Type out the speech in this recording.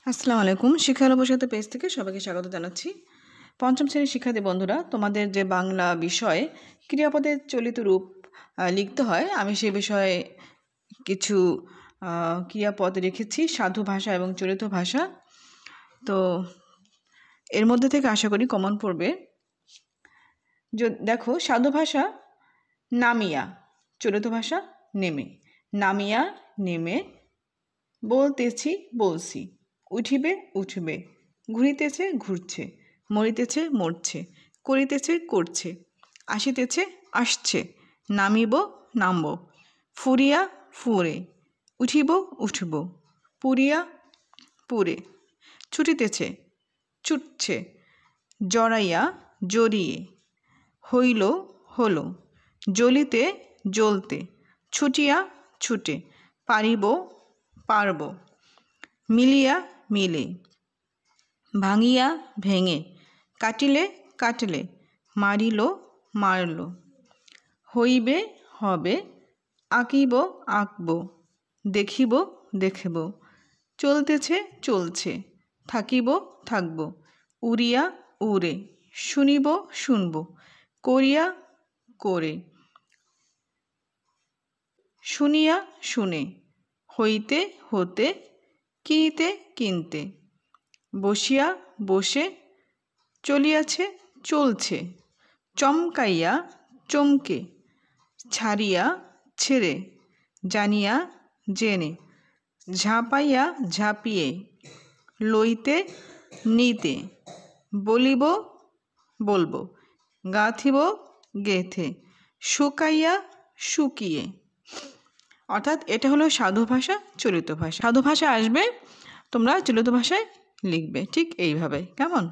আসসালামু আলাইকুম। শিক্ষা আলো বসাতে পেজ থেকে সবাইকে স্বাগত জানাচ্ছি। পঞ্চম শ্রেণীর শিক্ষার্থী বন্ধুরা, তোমাদের যে বাংলা বিষয়ে ক্রিয়াপদের চলিত রূপ লিখতে হয়, আমি সে বিষয়ে কিছু ক্রিয়াপদ রেখেছি, সাধু ভাষা এবং চলিত ভাষা। তো এর মধ্যে থেকে আশা করি কমন পড়বে। দেখো, সাধু ভাষা নামিয়া, চলিত ভাষা নেমে। নামিয়া নেমে, বলতেছি বলছি, উঠিবে উঠবে, ঘুরিতেছে ঘুরছে, মরিতেছে মরছে, করিতেছে করছে, আসিতেছে আসছে, নামিব নামব, ফুরিয়া ফুরে, উঠিব উঠব, পুরিয়া পুরে, ছুটিতেছে ছুটছে, জড়াইয়া জড়িয়ে, হইল হলো, জ্বলিতে জ্বলতে, ছুটিয়া ছুটে, পারিব পারব, মিলিয়া মিলে, ভাঙিয়া ভেঙে, কাটিলে কাটলে, মারিল মারল, হইবে হবে, আঁকিব আঁকব, দেখিব দেখব, চলতেছে চলছে, থাকিব থাকব, উড়িয়া উড়ে, শুনিব শুনব, করিয়া করে, শুনিয়া শুনে, হইতে হতে, কিনিতে কিনতে, বসিয়া বসে, চলিয়াছে চলছে, চমকাইয়া চমকে, ছাড়িয়া ছেড়ে, জানিয়া জেনে, ঝাঁপাইয়া ঝাঁপিয়ে, লইতে নিতে, বলিব বলবো, গাঁথিব গেথে, শুকাইয়া শুকিয়ে। অর্থাৎ এটা হলো সাধু ভাষা, চলিত ভাষা। সাধু ভাষা আসবে, তোমরা চলিত ভাষায় লিখবে ঠিক এইভাবে। কেমন?